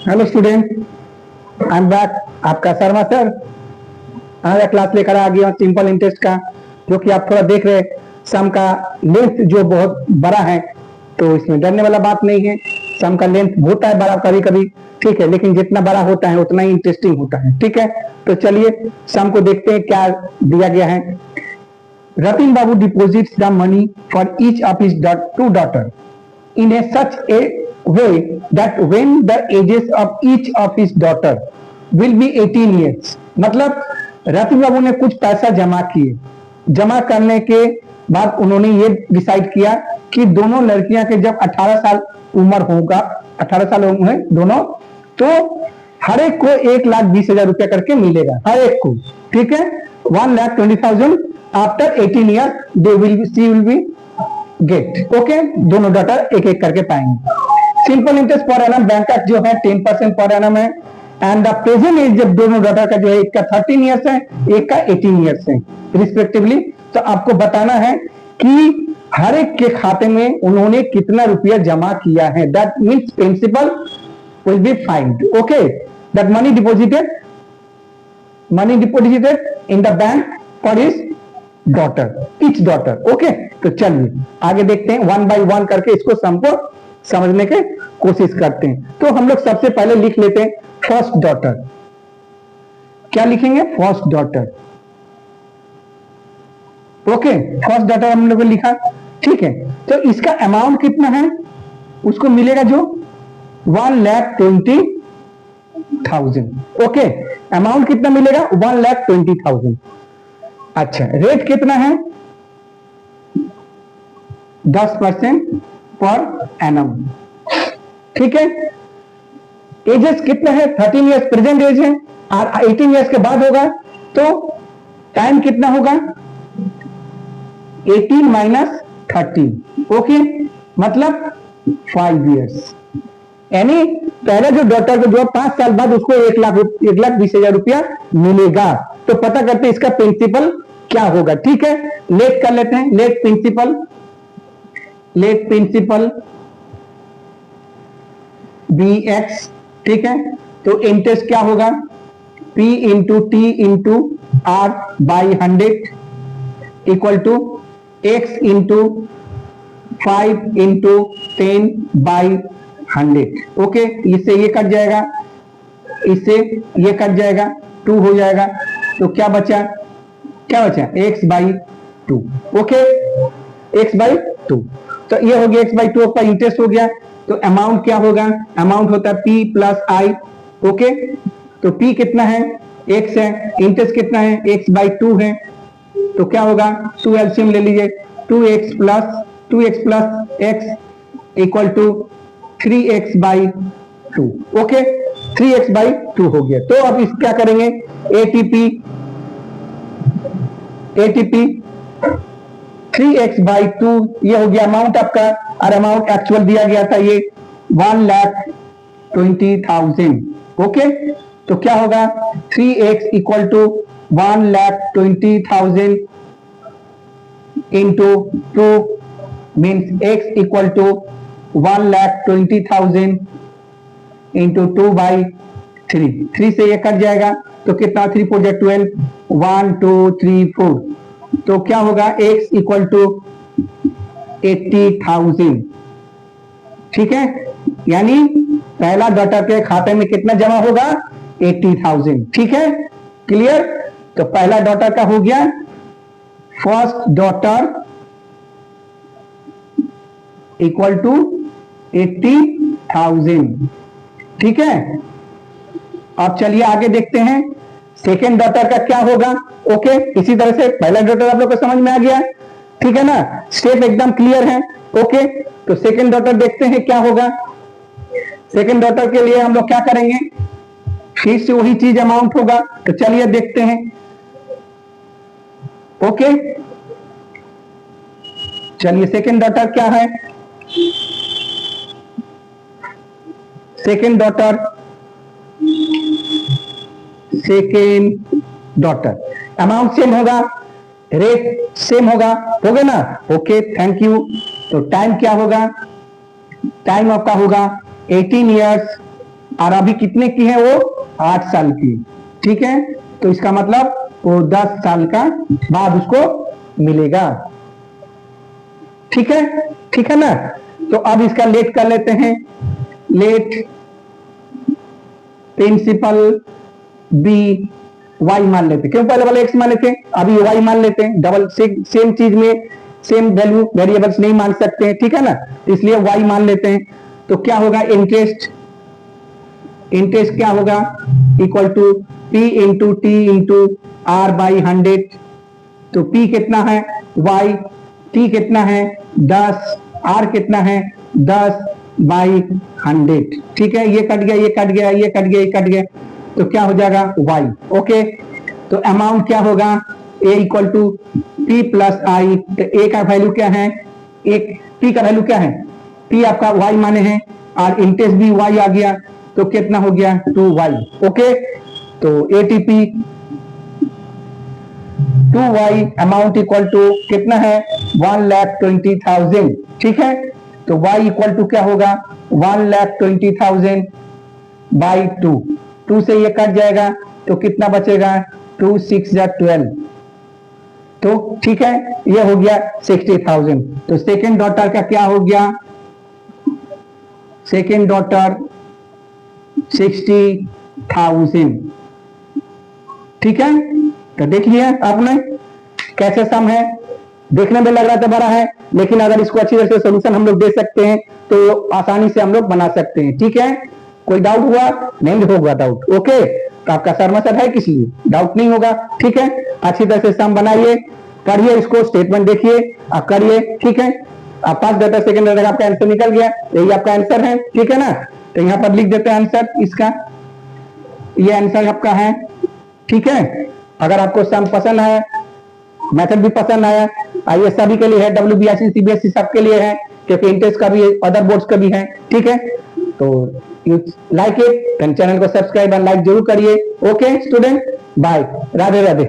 Hello student, I am back. आपका Sharma sir हमारा class लेकर आ गया सिंपल इंटरेस्ट का, जो कि आप थोड़ा देख रहे सम का लेंथ जो बहुत बड़ा है, तो इसमें डरने वाला बात नहीं है। सम का लेंथ होता है बड़ा कभी कभी, ठीक है, लेकिन जितना बड़ा होता है उतना ही इंटरेस्टिंग होता है, ठीक है। तो चलिए सम को देखते हैं क्या दिया गया है। Ratin Babu deposits the money for each of his two daughter in a such a way that when the ages of each of his daughter will be 18 years। मतलब रतिन बाबू ने कुछ पैसा जमा किए, जमा करने के बाद उन्होंने ये डिसाइड किया कि दोनों लड़कियां के जब 18 साल उम्र होगा, 18 साल उम्र है दोनों, तो हर एक को 1,20,000 रुपया करके मिलेगा, हर एक को, ठीक है। 1,20,000 after 18 year they will be get, okay. दोनों डॉटर एक एक करके पाएंगे। Simple interest per annum bank का जो है 10% पर एनम है। एंड द प्रेजेंट एज जब दोनों डॉटर का जो है, एक का 13 ईयर्स है, एक का 18 ईयर्स है रिस्पेक्टिवली। तो आपको बताना है कि हर एक के खाते में उन्होंने कितना रुपया जमा किया है। That means principal will be find, okay. That money deposited in the bank for his daughter, each daughter, okay. तो चलिए आगे देखते हैं, 1 बाय 1 करके इसको सम को समझने की कोशिश करते हैं। तो हम लोग सबसे पहले लिख लेते हैं फर्स्ट डॉटर। क्या लिखेंगे? First daughter, okay. First daughter हम लोग लिखा, ठीक है। तो इसका अमाउंट कितना है, उसको मिलेगा जो 1,20,000, ओके। अमाउंट कितना मिलेगा? 1,20,000। अच्छा, रेट कितना है? 10% पर एनम, ठीक है। एजेस कितना है? 13 इयर्स प्रेजेंट एज है, और 18 इयर्स के बाद होगा, तो टाइम कितना होगा? 18 माइनस 13, ओके, मतलब 5 इयर्स। यानी पहले जो डॉटर को जो 5 साल बाद उसको 1,20,000 रुपया मिलेगा। तो पता करते हैं इसका प्रिंसिपल क्या होगा, ठीक है। लेट कर लेते हैं, लेट प्रिंसिपल BX, ठीक है। तो इंटरेस्ट क्या होगा? P into T into R by 100 equal to X into 5 into 10 by 100, okay. इससे ये कट जाएगा, इससे ये कट जाएगा, 2 हो जाएगा। तो क्या बचा? X by 2, okay, X by 2। तो ये हो गया X बाई 2 का इंटरेस्ट हो गया। तो अमाउंट क्या होगा? अमाउंट होता है P प्लस I, ओके। तो P कितना है? X है। इंटरेस्ट कितना है? X बाई 2 है। तो क्या होगा? 2 एलसीएम ले लीजिए, 2x plus x equal to 3x by 2, okay. 3x by 2 हो गया। तो अब इस क्या करेंगे? ATP 3x बाई 2, ये हो गया अमाउंट आपका। और अमाउंट एक्चुअल दिया गया था ये 1,20,000, ओके। तो क्या होगा? 3x equal to 1,20,000 into 2 means x equal to 1,20,000 into 2 by 3 से ये कट जाएगा। तो कितना? 3 4 जा 12, 1 2 3 4। तो क्या होगा? x इक्वल टू 80,000, ठीक है। यानी पहला डॉटर के खाते में कितना जमा होगा? 80,000, ठीक है। क्लियर? तो पहला डॉटर का हो गया, फर्स्ट डॉटर इक्वल टू 80,000, ठीक है। अब चलिए आगे देखते हैं सेकेंड डॉटर का क्या होगा, ओके। इसी तरह से पहला डॉटर आप लोग को समझ में आ गया, ठीक है ना। स्टेप एकदम क्लियर है, ओके। तो सेकेंड डॉटर देखते हैं क्या होगा। सेकेंड डॉटर के लिए हम लोग क्या करेंगे? फिर से वही चीज अमाउंट होगा। तो चलिए देखते हैं, ओके। चलिए सेकेंड डॉटर क्या है? सेकेंड डॉटर अमाउंट सेम होगा, रेट सेम होगा, हो गया ना, ओके, थैंक यू। तो टाइम क्या होगा? टाइम आपका होगा 18 इयर्स और अभी कितने की है वो 8 साल की, ठीक है। तो इसका मतलब वो 10 साल का बाद उसको मिलेगा, ठीक है ना। तो अब इसका लेट कर लेते हैं, लेट प्रिंसिपल बी वाई मान लेते हैं, क्यों पहले वाले एक्स मान लेते हैं, अभी वाई मान लेते हैं, डबल सेम चीज में सेम वैल्यू वेरिएबल्स नहीं मान सकते हैं, ठीक है ना, इसलिए वाई मान लेते हैं। तो क्या होगा, इंटरेस्ट क्या होगा, equal to P into T into R by 100। तो पी कितना है वाई, टी कितना है 10, आर कितना है 10 बाई 100, ठीक है। ये कट गया, ये कट गया, ये कट गया, ये कट गया, तो क्या हो जाएगा वाई, ओके। तो अमाउंट क्या होगा, ए इक्वल टू पी प्लस आई। तो ए का वैल्यू क्या है, एक पी का वैल्यू क्या है, पी आपका वाई माने हैं, और इंटरेस्ट भी वाई आ गया, तो कितना हो गया 2y, ओके। तो ATP 2y amount equal to कितना है 1,20,000, ठीक है। तो y इक्वल टू क्या होगा 1,20,000 बाई 2 से ये कट जाएगा, तो कितना बचेगा 2 6 या 12, तो ठीक है, ये हो गया 60,000। तो सेकेंड डॉटर का क्या हो गया, सेकेंड डॉटर 60,000, ठीक है। तो देख लिया आपने कैसे सम है, देखने में लग रहा था बड़ा है, लेकिन अगर इसको अच्छी तरह से सोल्यूशन हम लोग दे सकते हैं तो आसानी से हम लोग बना सकते हैं, ठीक है। कोई डाउट हुआ, नहीं होगा डाउट, ओके। तो आपका शर्मा सर है, किसी डाउट नहीं होगा, ठीक है। अच्छी तरह से सम बनाइए, करिए, इसको स्टेटमेंट देखिए, आप करिए, ठीक है। आप फर्स्ट डाटा सेकंड डाटा आपका आंसर निकल गया, यही आपका आंसर है, ठीक है ना। तो यहाँ पर लिख देते हैं आंसर इसका, ये आंसर आपका है, ठीक है। अगर आपको सम पसंद आया, मेथड भी पसंद आया, ये सभी के लिए है, WBIC CBSE सबके लिए है, क्योंकि इंटरेस्ट का भी है, अदर बोर्ड्स का भी है, ठीक है। तो यू लाइक इट, चैनल को सब्सक्राइब और लाइक जरूर करिए, okay student, bye, Radhe Radhe.